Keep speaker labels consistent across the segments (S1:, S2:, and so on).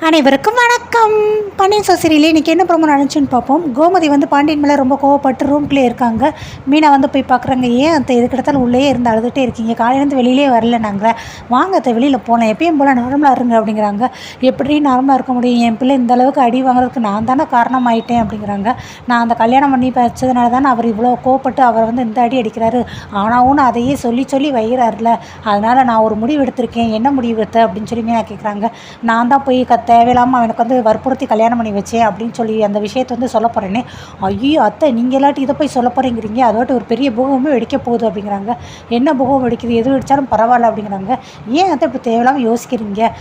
S1: அனைவருக்கும் வணக்கம். பாண்டியன் சீரியலே இன்றைக்கி என்ன ப்ரோமோ நடந்துச்சுன்னு பார்ப்போம். கோமதி வந்து பாண்டியன் மேலே ரொம்ப கோவப்பட்டு ரூம்குள்ளே இருக்காங்க. மீனா வந்து போய் பார்க்குறாங்க. ஏன் அந்த இதுக்கிடத்தாலும் உள்ளே இருந்து அழுதுகிட்டே இருக்கீங்க, காலையிலேருந்து வெளியிலே வரல, நாங்கள் வாங்க அத்தை வெளியில் போனேன், எப்பயும் போல் நார்மலாக இருங்க அப்படிங்கிறாங்க. எப்படி நார்மலாக இருக்க முடியும், என் பிள்ளை இந்த அளவுக்கு அடி வாங்குறதுக்கு நான் தானே காரணமாயிட்டேன் அப்படிங்கிறாங்க. நான் அந்த கல்யாணம் பண்ணி வச்சதுனால தானே அவர் இவ்வளோ கோவப்பட்டு அவர் வந்து இந்த அடி அடிக்கிறாரு, ஆனாவும் அதையே சொல்லி சொல்லி வைகிறாருல, அதனால் நான் ஒரு முடிவு எடுத்திருக்கேன், என்ன முடிவு எடுத்த அப்படின்னு சொல்லி மீனா கேட்குறாங்க. நான் தான் போய் தேவையில்லாமல் அவனுக்கு வந்து வற்புறுத்தி கல்யாணம் பண்ணி வச்சேன் அப்படின்னு சொல்லி அந்த விஷயத்தை வந்து சொல்ல போகிறேன்னே. ஐயோ அத்தை, நீங்கள் எல்லாட்டி இதை போய் சொல்ல போகிறீங்கிறீங்க, அதோட்டு ஒரு பெரிய பூகமே வெடிக்க போகுது அப்படிங்கிறாங்க. என்ன பூகம் வெடிக்குது, எது வெடித்தாலும் பரவாயில்ல அப்படிங்கிறாங்க. ஏன் அத்தை இப்படி தேவையில்லாமல் யோசிக்கிறீங்க,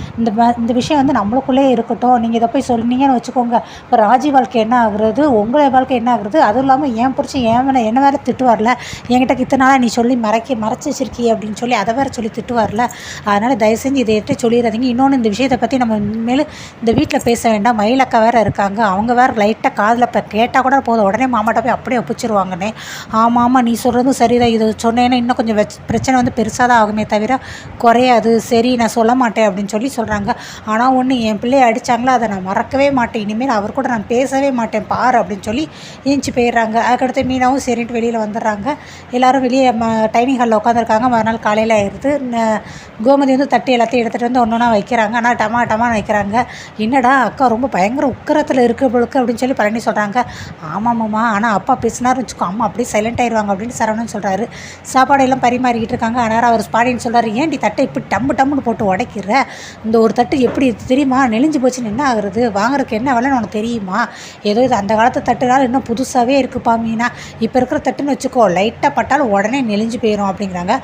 S1: இந்த விஷயம் வந்து நம்மளுக்குள்ளே இருக்கட்டும், நீங்கள் இதை போய் சொன்னீங்கன்னு வச்சுக்கோங்க, இப்போ ராஜி வாழ்க்கை என்ன ஆகுறது, உங்களை வாழ்க்கை என்ன ஆகுறது, அதுவும் இல்லாமல் ஏன் பிடிச்சி என்ன வேறு திட்டுவார்ல, என்கிட்ட இத்தனால நீ சொல்லி மறைச்சி வச்சிருக்கி அப்படின்னு சொல்லி அதை வேறு சொல்லி திட்டுவார்ல, அதனால் தயவு செஞ்சு இதை எடுத்து சொல்லிடாதீங்க. இன்னொன்று, இந்த விஷயத்தை பற்றி நம்ம மேலும் இந்த வீட்டில் பேச வேண்டாம், மயிலக்கா வேறு இருக்காங்க, அவங்க வேறு லைட்டாக காதில் இப்போ கேட்டால் கூட போதும், உடனே மாமாட்ட போய் அப்படியே ஒப்பிச்சிருவாங்கன்னே. ஆமாம் நீ சொல்கிறதும் சரிதான், இது சொன்னேன்னா இன்னும் கொஞ்சம் பிரச்சனை வந்து பெருசாக தான் ஆகுமே தவிர குறையாது, சரி நான் சொல்ல மாட்டேன் அப்படின்னு சொல்லி சொல்கிறாங்க. ஆனால் ஒன்று, என் பிள்ளையை அடித்தாங்களோ அதை நான் மறக்கவே மாட்டேன், இனிமேல் அவர் கூட நான் பேசவே மாட்டேன் பார் அப்படின்னு சொல்லி ஏஞ்சி போயிடுறாங்க. அதுக்கடுத்து மீனாவும் சரின்ட்டு வெளியில் வந்துடுறாங்க. எல்லோரும் வெளியே டைனிங் ஹாலில் உட்காந்துருக்காங்க. மறுநாள் காலையில் ஆயிடுது. கோமதி வந்து தட்டி எல்லாத்தையும் எடுத்துகிட்டு வந்து ஒன்று ஒன்றா வைக்கிறாங்க. ஆனால் டமான்னு வைக்கிறாங்க. என்னடா அக்கா ரொம்ப பயங்கர உக்கரத்தில் இருக்க பொழுக்கு அப்படின்னு சொல்லி பழனி சொல்கிறாங்க. ஆமாம்மாம்மா, ஆனால் அப்பா பேசினார்னு வச்சுக்கோ, அம்மா அப்படியே சைலண்ட் ஆயிடுவாங்க அப்படின்னு சரவணன் சொல்கிறாரு. சாப்பாடெல்லாம் பரிமாறிக்கிட்டு இருக்காங்க. ஆனால் அவர் பாடின்னு சொல்கிறாரு, ஏன்டி தட்டை இப்படி டம்முன்னு போட்டு உடைக்கிற, இந்த ஒரு தட்டு எப்படி தெரியுமா, நெளிஞ்சு போச்சுன்னு என்ன ஆகுறது, வாங்குறதுக்கு என்ன வேலைன்னு உனக்கு தெரியுமா, ஏதோ இது அந்த காலத்து தட்டுனாலும் இன்னும் புதுசாகவே இருக்குப்பா மீனா, இப்போ இருக்கிற தட்டுன்னு வச்சுக்கோ, லைட்டாக பட்டாலும் உடனே நெளிஞ்சு போயிடும் அப்படிங்கிறாங்க.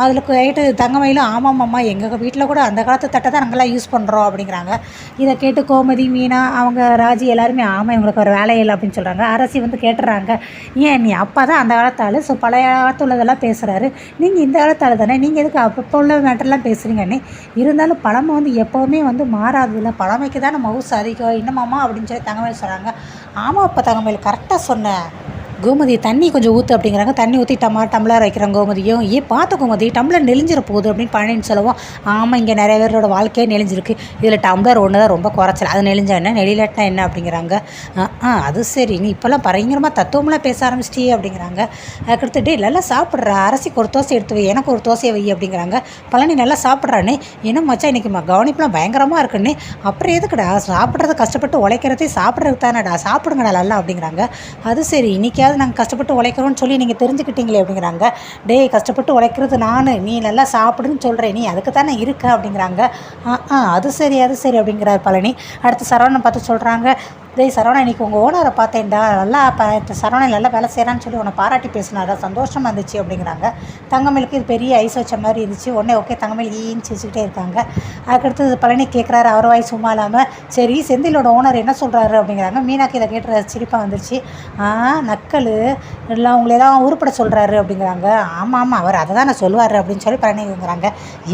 S1: அதில் ரைட்டு தங்கமயிலும், ஆமாம்மாம்மா எங்கள் வீட்டில் கூட அந்த காலத்து தட்டை தான் நாங்கள்லாம் யூஸ் பண்ணுறோம் அப்படிங்கிறாங்க. இதை கேட்டு கோமதி, மீனா, அவங்க ராஜி எல்லாருமே ஆமாம் இவங்களுக்கு ஒரு வேலை இல்லை அப்படின்னு சொல்கிறாங்க. அரசி வந்து கேட்டுறாங்க, ஏன் நீ அப்பா தான் அந்த காலத்தால், ஸோ பழைய காலத்து உள்ளதெல்லாம் பேசுகிறாரு, நீங்கள் இந்த காலத்தால் தானே, நீங்கள் எதுக்கு அப்போ உள்ள மேட்டர்லாம் பேசுகிறீங்கன்னு. இருந்தாலும் பழமை வந்து எப்போவுமே வந்து மாறாதுல்ல, பழமைக்கு தான் நம்ம மவுசு அதிகம் இன்னமாமா அப்படின்னு சொல்லி தங்கமயில் சொல்கிறாங்க. ஆமாம் அப்போ தங்கமயில் கரெக்டாக சொன்னேன். கோமதி தண்ணி கொஞ்சம் ஊற்று அப்படிங்கிறாங்க. தண்ணி ஊற்றி டம்ளர் வைக்கிறாங்க. கோமதியும், பார்த்த கோமதி டம்ளர் நெளிஞ்சிட போகுது அப்படின்னு பழனின்னு சொல்லுவோம். ஆமாம், இங்கே நிறைய பேரோட வாழ்க்கையே நெளிஞ்சிருக்கு, இதில் டம்ளர் ஒன்று தான் ரொம்ப குறைச்சல், அது நெளிஞ்சா என்ன, நெளிலட்டா என்ன அப்படிங்கிறாங்க. அது சரி, நீ இப்போல்லாம் பயங்கரமாக தத்துவமெல்லாம் பேச ஆரம்பிச்சிட்டே அப்படிங்கிறாங்க. அதுக்கடுத்துட்டு நல்லா சாப்பிட்றா, அரசிக்கு ஒரு தோசை எடுத்து வை, எனக்கு ஒரு தோசையை வை அப்படிங்கிறாங்க. பழனி நல்லா சாப்பிட்றானே, என்ன மச்சா இன்றைக்கி கவனிப்புலாம் பயங்கரமாக இருக்குன்னு. அப்புறம் எதுக்குடா சாப்பிட்றது, கஷ்டப்பட்டு உழைக்கிறதே சாப்பிட்றதுக்கு தானடா, சாப்பிடுங்கடா நல்லா அப்படிங்கிறாங்க. அது சரி, இன்றைக்கி நாங்கள் கஷ்டப்பட்டு உழைக்கிறோன்னு சொல்லி நீங்கள் தெரிஞ்சுக்கிட்டீங்களே அப்படிங்கிறாங்க. டேய், கஷ்டப்பட்டு உழைக்கிறது நான், நீ நல்லா சாப்பிடுன்னு சொல்கிறேன், நீ அதுக்கு தானே இருக்க அப்படிங்கிறாங்க. அது சரி அப்படிங்கிறார் பழனி. அடுத்து சரவணன் பார்த்து சொல்கிறாங்க, டேய் சரவணன், இன்றைக்கி உங்கள் ஓனரை பார்த்தேன்டா, நல்லா சரவணன் நல்லா வேலை செய்கிறான்னு சொல்லி உன்னை பாராட்டி பேசினாரா, சந்தோஷமாக இருந்துச்சு அப்படிங்கிறாங்க. தங்கமயிலுக்கு இது பெரிய ஐஸ் வச்ச மாதிரி இருந்துச்சு. உடனே ஓகே தங்கமயில் ஈன்னு சிரிச்சுக்கிட்டே இருக்காங்க. அதுக்கடுத்து பழனி கேட்குறாரு, அவர் வாய் சும்மா இல்லாமல், சரி செந்திலோட ஓனர் என்ன சொல்கிறாரு அப்படிங்கிறாங்க. மீனாக்கு இதை கேட்டு சிரிப்பாக வந்துருச்சு. நக்கல் எல்லாம் உங்களெல்லாம் உருப்பட சொல்கிறாரு அப்படிங்கிறாங்க. ஆமாம் அவர் அதை தான் நான் சொல்லுவார் அப்படின்னு சொல்லி பழனிங்கிறாங்க.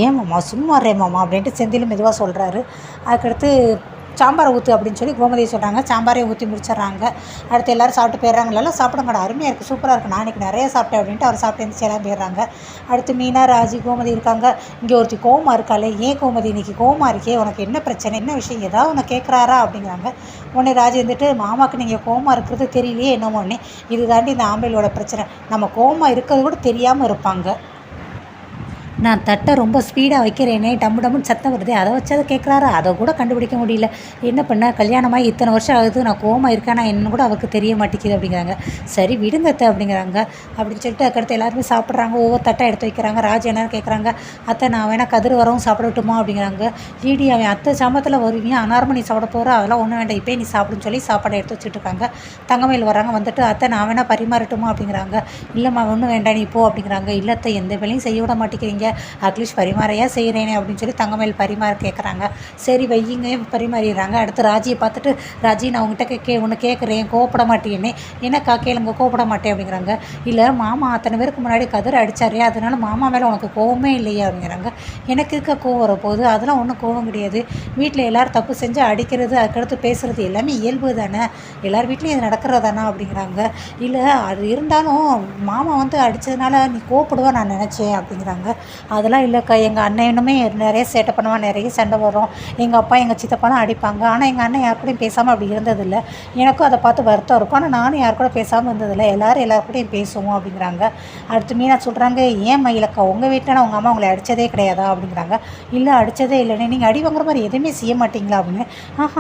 S1: ஏமாம்மா சும்மா ரேமாம்மா அப்படின்ட்டு செந்திலும் மெதுவாக சொல்கிறாரு. அதுக்கடுத்து சாம்பாரை ஊற்று அப்படின்னு சொல்லி கோமதியை சொல்கிறாங்க. சாம்பாரை ஊற்றி முடிச்சிடுறாங்க. அடுத்து எல்லோரும் சாப்பிட்டு போயிடுறாங்க. எல்லாம் சாப்பிடுங்கடா, அருமையாக இருக்குது, சூப்பராக இருக்குது, நான் இன்றைக்கி நிறைய சாப்பிட்டேன் அப்படின்ட்டு அவர் சாப்பிட்டு இருந்துச்சு எல்லாம் போயிடுறாங்க. அடுத்து மீனா, ராஜி, கோமதி இருக்காங்க. இங்கே ஒருத்தி கோமா இருக்காளே, ஏன் கோமதி இன்றைக்கி கோமா இருக்கே, உனக்கு என்ன பிரச்சனை, என்ன விஷயம், ஏதாவது உனக்கு கேட்குறாரா அப்படிங்கிறாங்க. உடனே ராஜி வந்துட்டு, மாமாவுக்கு நீங்கள் கோமா இருக்கிறது தெரியலையே என்னமோன்னே, இது தாண்டி இந்த ஆம்பளையோட பிரச்சனை, நம்ம கோமா இருக்கிறது கூட தெரியாமல் இருப்பாங்க, நான் தட்டை ரொம்ப ஸ்பீடாக வைக்கிறேனே, டம்முன்னு சத்தம் வருது, அதை வச்சு அதை கேட்குறாரு, அதை கூட கண்டுபிடிக்க முடியல, என்ன பண்ண, கல்யாணமாக இத்தனை வருஷம் ஆகுது, நான் கோமா இருக்கேன், நான் என்ன கூட அவருக்கு தெரிய மாட்டேங்குது அப்படிங்கிறாங்க. சரி விடுங்க அத்தை அப்படிங்கிறாங்க. அப்படின்னு சொல்லிட்டு அதுக்கடுத்து எல்லாருமே சாப்பிட்றாங்க. ஒவ்வொரு தட்டை எடுத்து வைக்கிறாங்க. ராஜ் என்ன கேட்குறாங்க, அத்தை நான் வேணால் கதிர் வரவும் சாப்பிடட்டுமா அப்படிங்கிறாங்க. ஈடி அவன் அத்தை சாமத்தில் வருவீங்க, அனார்மணி சாப்பிட போகிற, அதெல்லாம் ஒன்றும் வேண்டாம், இப்போ நீ சாப்பிடுன்னு சொல்லி சாப்பாடை எடுத்து வச்சுட்டு இருக்காங்க. தங்கமயில் வராங்க. வந்துட்டு அத்தை நான் வேணால் பரிமாறட்டுமா அப்படிங்கிறாங்க. இல்லைம்மா ஒன்றும் வேண்டாம் நீ போ அப்படிங்கிறாங்க. இல்லை அத்தை எந்த வேலையும் செய்ய விட மாட்டேங்கிறீங்க, அட்லீஸ்ட் பரிமாறையா செய்கிறேனே அப்படின்னு சொல்லி தங்கமயில் பரிமாற கேட்குறாங்க. சரி வையுங்க பரிமாறிடுறாங்க. அடுத்து ராஜியை பார்த்துட்டு, ராஜி நான் உங்கள்கிட்ட ஒன்று கேட்குறேன், கோவப்பட மாட்டேன்னு. என்னக்கா கேளுங்க, கோவப்பட மாட்டேன் அப்படிங்கிறாங்க. இல்லை மாமா அத்தனை பேருக்கு முன்னாடி கதிரை அடித்தாரே, அதனால மாமா மேலே உனக்கு கோவமே இல்லையா அப்படிங்கிறாங்க. எனக்கு இருக்க கோவம் வரப்போகுது, அதெல்லாம் ஒன்றும் கோவம் கிடையாது, வீட்டில் எல்லோரும் தப்பு செஞ்சு அடிக்கிறது அதுக்கடுத்து பேசுகிறது எல்லாமே இயல்பு தானே, எல்லார் வீட்லேயும் இது நடக்கிறதானா அப்படிங்கிறாங்க. இல்லை அது இருந்தாலும் மாமா வந்து அடித்ததுனால நீ கோவப்படுவா நான் நினச்சேன் அப்படிங்கிறாங்க. அதெல்லாம் இல்லைக்கா, எங்கள் அண்ணனுமே நிறைய சேட்டை பண்ணுவான், நிறைய சண்டை வரும், எங்கள் அப்பா எங்கள் சித்தப்பாலாம் அடிப்பாங்க. ஆனால் எங்கள் அண்ணன் யார் கூடயும் பேசாமல் அப்படி இருந்ததில்லை. எனக்கும் அதை பார்த்து வருத்தம் இருக்கும். ஆனால் நானும் யார் கூட பேசாமல் இருந்ததில்லை, எல்லார் கூடயும் பேசுவோம் அப்படிங்கிறாங்க. அடுத்து மீனா சொல்கிறாங்க, ஏன் மயிலக்கா உங்கள் வீட்டில் உங்கள் அம்மா உங்களை அடித்ததே கிடையாதா அப்படிங்கிறாங்க. இல்லை அடித்ததே இல்லைண்ணே, நீங்கள் அடி வாங்குற மாதிரி எதுவுமே செய்ய மாட்டீங்களா அப்படின்னு.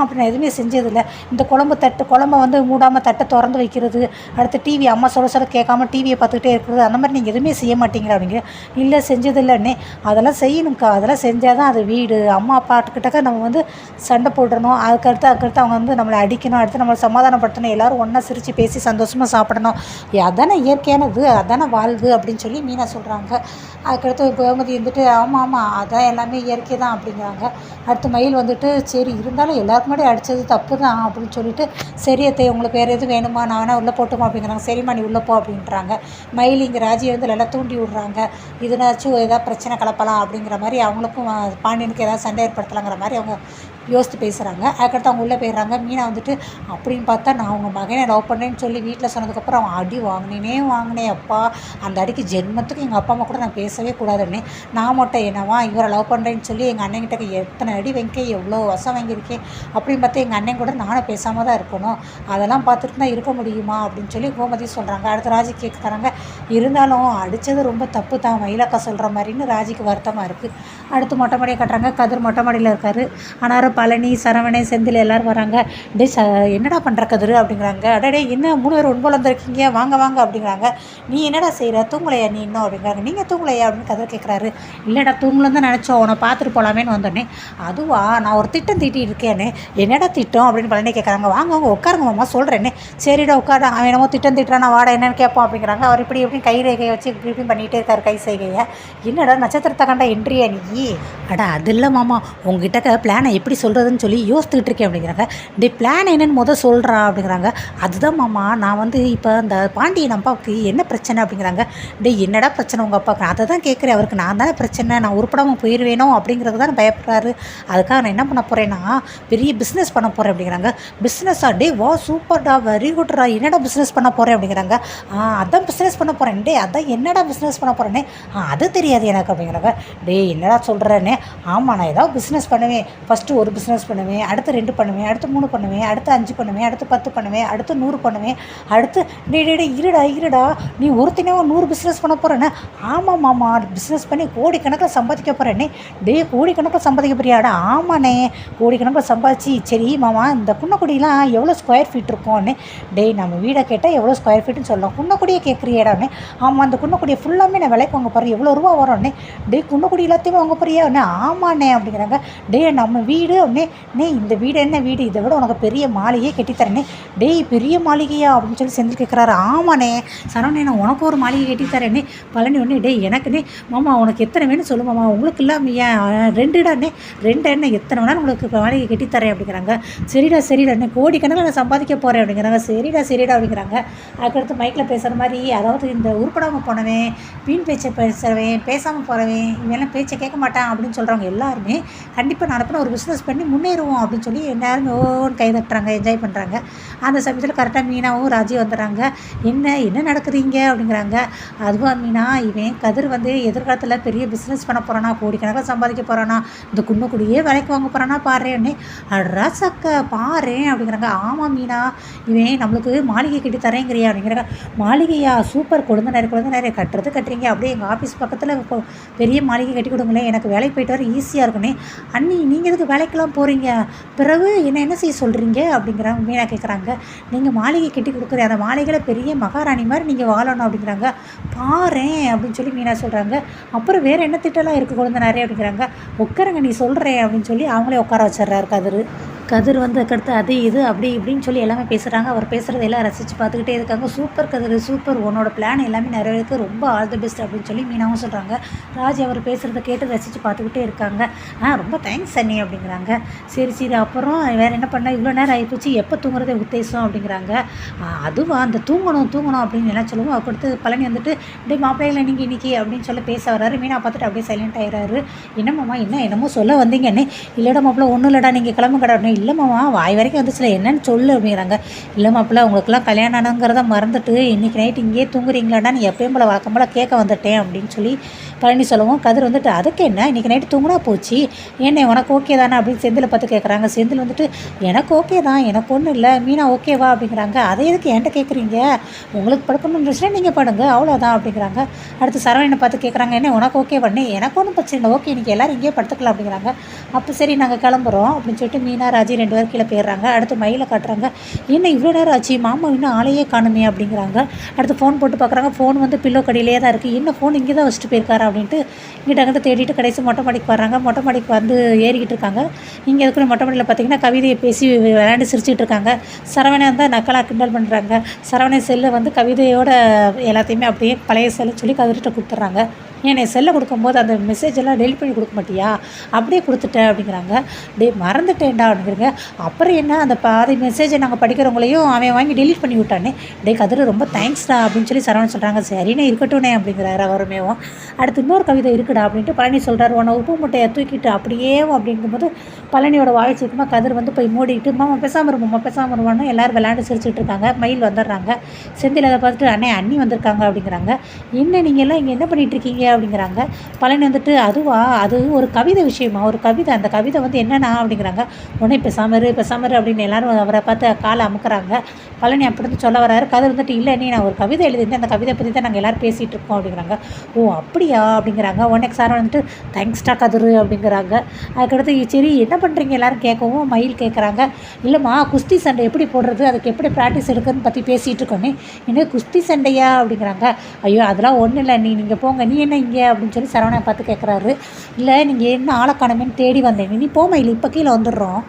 S1: அப்படி நான் எதுவுமே செஞ்சதில்லை. இந்த குழம்பை வந்து மூடாமல் தட்டை திறந்து வைக்கிறது, அடுத்து டிவி அம்மா சொல்ல கேட்காம டிவியை பார்த்துக்கிட்டே இருக்கிறது, அந்த மாதிரி நீங்கள் எதுவுமே செய்ய மாட்டீங்களா அப்படிங்கிற. இல்லை செஞ்சதில்லைண்ணே. அதெல்லாம் செய்யணும்க்கா, அதெல்லாம் செஞ்சால் தான் அது வீடு. அம்மா அப்பாட்டுக்கிட்டக்க நம்ம வந்து சண்டை போடணும், அதுக்கடுத்து அவங்க வந்து நம்மளை அடிக்கணும், அடுத்து நம்மளை சமாதானப்படுத்தணும், எல்லோரும் ஒன்றா சிரித்து பேசி சந்தோஷமாக சாப்பிடணும், அதானே இயற்கையானது, அதானே வாழ்வு அப்படின்னு சொல்லி மீனா சொல்கிறாங்க. அதுக்கடுத்து கோமதி வந்துட்டு ஆமாம் அதான் எல்லாமே இயற்கை தான் அப்படிங்கிறாங்க. அடுத்து மயில் வந்துட்டு சரி இருந்தாலும் எல்லாருக்கும் முன்னாடி அடித்தது தப்பு தான் அப்படின்னு சொல்லிட்டு, சரி அத்தை உங்களுக்கு வேறு எதுவும் வேணுமா, நான் வேணால் உள்ளே போட்டுமா அப்படிங்கிறாங்க. சரிம்மா நீ உள்ளே போ அப்படின்றாங்க. மயில் இங்கே ராஜியை வந்து நல்லா தூண்டி விட்றாங்க, இதுனாச்சும் ஏதாவது பிரச்சனை கலப்பலாம் அப்படிங்கிற மாதிரி, அவங்களுக்கும் பாண்டியனுக்கு ஏதாவது சண்டை ஏற்படுத்தலாங்கிற மாதிரி அவங்க யோசித்து பேசுகிறாங்க. அதுக்கடுத்து அவங்க உள்ளே போயிடுறாங்க. மீனா வந்துட்டு அப்படின்னு பார்த்தா நான் அவங்க மகனை லவ் பண்ணேன்னு சொல்லி வீட்டில் சொன்னதுக்கப்புறம் அவன் அடி வாங்கினேன் அப்பா, அந்த அடிக்கு ஜென்மத்துக்கு எங்கள் அப்பா அம்மா கூட நான் பேசவே கூடாதுன்னு நான் மட்டும் என்னவா இவரை லவ் பண்ணுறேன்னு சொல்லி எங்கள் அண்ணன்கிட்ட எத்தனை அடி வைக்க எவ்வளோ வசம் வாங்கியிருக்கேன் அப்படின்னு பார்த்தா எங்கள் அண்ணன் கூட நானும் பேசாமல் தான் இருக்கணும், அதெல்லாம் பார்த்துட்டு தான் இருக்க முடியுமா அப்படின்னு சொல்லி கோமதி சொல்கிறாங்க. அடுத்து ராஜி கேட்குறாங்க, இருந்தாலும் அடித்தது ரொம்ப தப்பு தான் மயிலக்கா சொல்கிற மாதிரின்னு ராஜிக்கு வருத்தமாக இருக்குது. அடுத்து மொட்டை மாடியை கட்டுறாங்க. கதிர் மொட்டை மாடியில் இருக்கார். ஆனால் பழனி சரவணன் செந்தில் எல்லோரும் வராங்க. என்னடா பண்ணுற கதிர் அப்படிங்கிறாங்க. அடடே என்ன 3 பேர் ஒன்போல் வந்திருக்கீங்க, வாங்க அப்படிங்கிறாங்க. நீ என்னடா செய்கிற, தூங்கலையா நீ இன்னும் அப்படிங்கிறாங்க. நீங்கள் தூங்கலையா அப்படின்னு கதிர் கேட்குறாரு. இல்லைடா தூங்கலன்னு தான் நினச்சோம், உன்னை பார்த்துட்டு போகலாமேன்னு வந்தோடனே. அதுவா நான் ஒரு திட்டம் தீட்டி இருக்கேன்னு. என்னடா திட்டம் அப்படின்னு பழனி கேட்குறாங்க. வாங்க உட்காருங்க மாமா சொல்கிறேன்னு. சரிடா உட்காரு, அவன் என்னமோ திட்டம் திட்டுறான், வாடா என்னன்னு கேட்போம் அப்படிங்கிறாங்க. அவர் இப்படி எப்படி கை ரேகையை வச்சு இப்படி பண்ணிகிட்டே இருக்கார் கை செய்கையை. என்னடா நட்சத்திரத்தை கண்டா என்ட்ரியா நீ? அடா அது இல்லை மாமா, உங்ககிட்ட பிளானை எப்படி சொல்கிறதுன்னு சொல்லி யோசித்துக்கிட்டு இருக்கேன் அப்படிங்கிறாங்க. பிளான் என்னன்னு சொல்கிறா அப்படிங்கிறாங்க. அதுதான் மாமா நான் வந்து இப்போ அந்த பாண்டியன் அப்பாவுக்கு என்ன பிரச்சனை அப்படிங்கிறாங்க. என்னடா பிரச்சனை உங்கள் அப்பாவுக்கு, அதை தான் கேட்குறேன். அவருக்கு நான் தானே பிரச்சனை, நான் உருப்படாமல் போயிடுவேணும் அப்படிங்கிறது தான் பயப்படுறாரு. அதுக்காக நான் என்ன பண்ண போகிறேன்னா பெரிய பிஸ்னஸ் பண்ண போகிறேன் அப்படிங்கிறாங்க. பிஸ்னஸா? வா சூப்பர்டா, வெரி குட்ரா, என்னடா பிஸ்னஸ் பண்ண போகிறேன் அப்படிங்கிறாங்க. அதான் பிஸ்னஸ் பண்ண போகிறேன். அதான் என்னடா பிஸ்னஸ் பண்ண போகிறேன்னே, அது தெரியாது எனக்கு அப்படிங்கிறாங்க. என்னடா சொல்கிறேன்னே. ஆமாம் நான் ஏதாவது பிஸ்னஸ் பண்ணுவேன், ஃபஸ்ட்டு ஒரு பிஸ்னஸ் பண்ணுவேன், அடுத்து 2 பண்ணுவேன், அடுத்து 3 பண்ணுவேன், அடுத்து 5 பண்ணுவேன், அடுத்து 10 பண்ணுவேன், அடுத்து 100 பண்ணுவேன், அடுத்து இருடா நீ ஒருத்தனே 100 பிஸ்னஸ் பண்ண போகிறேன்னு. ஆமாம் மாமா பிஸ்னஸ் பண்ணி கோடிக்கணக்கில் சம்பாதிக்க போகிறேன்னே. கோடிக்கணக்கில் சம்பாதிக்க போறியாடா? ஆமாண்ணே கோடிக்கணக்கில் சம்பாதிச்சு. சரி மாமா இந்த குன்னக்குடியெலாம் எவ்வளோ ஸ்கொயர் ஃபீட் இருக்கும்னே. நம்ம வீடை கேட்டால் எவ்வளோ ஸ்கொயர் ஃபீட்டுன்னு சொல்லலாம், குன்னக்குடியை கேட்குறியாடானே. ஆமாம் அந்த குன்னக்குடியை ஃபுல்லாமே நான் விலைக்கு வாங்க போகிறேன், எவ்வளோ ரூபா வரும்னே. குன்னக்குடி எல்லாத்தையுமே வாங்க போறியா? ஆமாண்ணே அப்படிங்கிறாங்க. நம்ம வீடு அப்படின்னே. இந்த வீடு என்ன வீடு, இதை விட உனக்கு பெரிய மாளிகையே கட்டித்தரேனே. பெரிய மாளிகையா அப்படின்னு சொல்லி செந்தில் கேட்குறாரு. ஆமாண்ணே சரவணே நான் உனக்கு ஒரு மாளிகை கட்டித்தரேனே. பழனி ஒன்று எனக்குன்னே. மாமா உனக்கு எத்தனை வேணும் சொல்லு மாமா, உங்களுக்கு இல்லாமல் ஏன் 2 இடம்னே, 2 என்ன எத்தனை வேணாலும் உங்களுக்கு மாளிகை கட்டித்தரேன் அப்படிங்கிறாங்க. சரிடா கோடிக்கணக்கில் நான் சம்பாதிக்க போகிறேன் அப்படிங்கிறாங்க. சரிடா அப்படிங்கிறாங்க. அதுக்கடுத்து மைக்கில் பேசுகிற மாதிரி, அதாவது இந்த உருப்படாமல் போனவன், வீண் பேச்சை பேசுகிறவன், பேசாமல் போகிறவன், இவெல்லாம் பேச்சை கேட்க மாட்டான் அப்படின்னு சொல்கிறவங்க எல்லாருமே கண்டிப்பாக நடப்பின ஒரு பிஸ்னஸ் பண்ணி முன்னேறுவோம் அப்படின்னு சொல்லி எல்லாருமே கை தட்டுறாங்க, என்ஜாய் பண்ணுறாங்க. அந்த சமயத்தில் கரெக்டாக மீனாவும் ராஜி வந்துடுறாங்க. என்ன நடக்குதுங்க அப்படிங்கிறாங்க. அதுவா மீனா, இவன் கதிர் வந்து எதிர்காலத்தில் பெரிய பிஸ்னஸ் பண்ண போகிறானா, கோடிக்கணக்கில் சம்பாதிக்க போகிறானா, இந்த குன்னக்குடியே விலைக்கு வாங்க போகிறானா பாருன்னு. ரசக்க பாரு அப்படிங்கிறாங்க. ஆமாம் மீனா இவன் நம்மளுக்கு மாளிகை கட்டி தரேங்கிறியா அப்படிங்கிறாங்க. மாளிகையா? சூப்பர், குழந்தை நிறைய கட்டுறீங்க, அப்படியே எங்கள் ஆஃபீஸ் பக்கத்தில் பெரிய மாளிகை கட்டி கொடுங்களேன், எனக்கு வேலைக்கு போயிட்டு வர ஈஸியாக இருக்குன்னே. அண்ணி நீங்கள் எதுக்கு வேலைக்கெல்லாம் போகிறீங்க, பிறகு என்ன செய்ய சொல்கிறீங்க அப்படிங்கிறாங்க. மீனா கேட்குறாங்க. நீங்கள் மாளிகை கட்டி கொடுக்குறேன், அந்த மாளிகையில் பெரிய மகாராணி மாதிரி நீங்கள் வாழணும் அப்படிங்கிறாங்க. பாரேன் அப்படின்னு சொல்லி மீனா சொல்கிறாங்க. அப்புறம் வேறு என்ன திட்டம்லாம் இருக்குது குழந்தை நிறைய அப்படிங்கிறாங்க. உட்காருங்க நீ சொல்கிறேன் அப்படின்னு சொல்லி அவங்களே உட்கார வச்சிடுறாரு கதிர் வந்து அதுக்கடுத்து அது இது அப்படி இப்படின்னு சொல்லி எல்லாமே பேசுகிறாங்க. அவர் பேசுகிறது எல்லாம் ரசித்து பார்த்துக்கிட்டே இருக்காங்க. சூப்பர் கதிர் சூப்பர், உன்னோட பிளான் எல்லாமே நிறைவேற்கு ரொம்ப ஆல் தி பெஸ்ட் அப்படின்னு சொல்லி மீனாவும் சொல்கிறாங்க. ராஜ் அவர் பேசுகிறத கேட்டு ரசித்து பார்த்துக்கிட்டே இருக்காங்க. ரொம்ப தேங்க்ஸ் அண்ணி அப்படிங்கிறாங்க. சரி அப்புறம் வேறு என்ன பண்ணால் இவ்வளோ நேரம் ஆகிப்போச்சு, எப்போ தூங்குறதே உத்தேசம் அப்படிங்கிறாங்க. அதுவா அந்த தூங்கணும் அப்படின்னு எல்லாம் சொல்லுவோம். அதுக்கடுத்து பழனி வந்துட்டு மாப்பிள்ளைகளை நீங்கள் இன்றைக்கி அப்படின்னு சொல்லி பேச வர்றாரு. மீனா பார்த்துட்டு அப்படியே சைலண்ட் ஆகிறாரு. என்னம்மாம்மா என்னமோ சொல்ல வந்தீங்கன்னே. இல்லைடா மாப்பிள்ள ஒன்றும் இல்லைடா, நீங்கள் கிளம்புங்கடா. இல்லை மாமா வாய் வரைக்கும் வந்துச்சுல என்னன்னு சொல்லு அப்படிங்கிறாங்க. இல்லை மாப்பிள்ள உங்களுக்குலாம் கல்யாணம் ஆனங்கிறத மறந்துட்டு இன்றைக்கி நைட் இங்கேயே தூங்குறீங்களாடா, நீ எப்பயும் போல் வழக்கம் போல் கேட்க வந்துட்டேன் அப்படின்னு சொல்லி பழனி சொல்லவும், கதிர் வந்துட்டு அதுக்கு என்ன இன்றைக்கி நைட்டு தூங்குனா போச்சு, ஏன்னே உனக்கு ஓகே தானே அப்படின்னு செந்தில் பார்த்து கேட்குறாங்க. செந்தில் வந்துட்டு எனக்கு ஓகே தான், எனக்கு ஒன்றும் இல்லை, மீனா ஓகேவா அப்படிங்கிறாங்க. அதை எதுக்கு என்கிட்ட கேட்குறீங்க, உங்களுக்கு படுக்கணும்னு இருந்துச்சுன்னா நீங்கள் படுங்க அவ்வளோதான் அப்படிங்கிறாங்க. அடுத்து சரவணனை பார்த்து கேட்குறாங்க, என்ன உனக்கு ஓகே பண்ணி, எனக்கு ஒன்றும் பிரச்சனை இல்லை, ஓகே இன்றைக்கி எல்லோரும் இங்கேயே படுத்துக்கலாம் அப்படிங்கிறாங்க. அப்போ சரி நாங்கள் கிளம்புறோம் அப்படின்னு சொல்லிட்டு மீனா ராஜி 2 பேர் கீழே போயிடுறாங்க. அடுத்து மயிலை காட்டுறாங்க. என்ன இவ்வளோ நேரம் ஆச்சு, மாமா இன்னும் ஆளையே காணுமே அப்படிங்கிறாங்க. அடுத்து ஃபோன் போட்டு பார்க்குறாங்க. ஃபோன் வந்து பில்லோ கடியிலே தான் இருக்குது. என்ன ஃபோன் இங்கே தான் வச்சுட்டு போயிருக்காரு அப்படின்ட்டு இங்கிட்ட அங்கிட்ட தேடிட்டு கடைசி மொட்டை மாடிக்கு வர்றாங்க. மொட்டை மாடிக்கு வந்து ஏறிக்கிட்டு இருக்காங்க. இங்கே இருக்கிற மொட்டை மாடியில் பார்த்தீங்கன்னா கவிதையை பேசி விளையாண்டு சிரிச்சிட்டு இருக்காங்க. சரவணை வந்து நக்கலாக கிண்டல் பண்ணுறாங்க. சரவணை செல்லை வந்து கவிதையோட எல்லாத்தையுமே அப்படியே பழைய செல்லை சொல்லி கவிதைகிட்ட கொடுத்துட்றாங்க. ஏன் செல்லை கொடுக்கும்போது அந்த மெசேஜ் எல்லாம் டெலிட் பண்ணி கொடுக்க மாட்டியா, அப்படியே கொடுத்துட்டேன் அப்படிங்கிறாங்க. மறந்துட்டேன்டா அப்படிங்கிறங்க. அப்புறம் என்ன அந்த பாதி மெசேஜை நாங்கள் படிக்கிறவங்களையும் அவன் வாங்கி டெலிட் பண்ணி விட்டானே, கதிர் ரொம்ப தேங்க்ஸ்டா அப்படின்னு சொல்லி சரவணன் சொல்கிறாங்க. சரிண்ணே இருக்கட்டும்னே அப்படிங்கிறாரு அவருமேவும். அடுத்து இன்னொரு கவிதை இருக்குடா அப்படின்ட்டு பழனி சொல்கிறார். உன்னை உப்பு மூட்டையை தூக்கிட்டு அப்படியே அப்படிங்கும்போது பழனியோட வாழ்ச்சிக்குமா கதிர் வந்து போய் மூடிட்டு மாமா பேசாமல் இருப்போம்மா பேசாமல் இருவோம்னு எல்லோரும் விளையாண்டு சிரிச்சுட்டு இருக்காங்க. மயில் வந்துடுறாங்க. செந்தில் அதை பார்த்துட்டு அண்ணி வந்திருக்காங்க அப்படிங்கிறாங்க. என்ன நீங்கள் எல்லாம் இங்கே என்ன பண்ணிகிட்டு இருக்கீங்க அப்படிங்கிறாங்க. பழனி வந்துட்டு அதுவா, அது ஒரு கவிதை விஷயமா, ஒரு கவிதை, அந்த கவிதை வந்து என்னன்னா அப்படிங்கிறாங்க. உடனே பேசாமரு அப்படின்னு எல்லாரும் அவரை பார்த்து காலை அமுக்குறாங்க. பழனி அப்படி சொல்ல வராரு. கதிர் வந்துட்டு இல்லை நீ நான் ஒரு கவிதை எழுதிருந்தேன், அந்த கவிதை பற்றி தான் நாங்கள் எல்லோரும் பேசிகிட்டு இருக்கோம் அப்படிங்கிறாங்க. ஓ அப்படியா அப்படிங்கிறாங்க. உடனே சார் வந்துட்டு தேங்க்ஸ்டா கதிர் அப்படிங்கிறாங்க. அதுக்கடுத்து சரி என்ன பண்ணுறீங்க எல்லோரும் கேட்கவும் மயில் கேட்குறாங்க. இல்லைம்மா குஸ்தி சண்டை எப்படி போடுறது, அதுக்கு எப்படி ப்ராக்டிஸ் எடுக்குன்னு பற்றி பேசிகிட்டு இருக்கோன்னே. என்ன குஸ்தி சண்டையா அப்படிங்கிறாங்க. ஐயோ அதெல்லாம் ஒன்றும் இல்லை, நீங்கள் போங்க, நீ என்ன இங்கே அப்படின்னு சொல்லி சரவணனை பார்த்து கேட்குறாரு. இல்லை நீங்கள் என்ன ஆளக்கானமேன்னு தேடி வந்தேன், நீ போமா இல்லை இப்போ கீழே வந்துடுறோம்.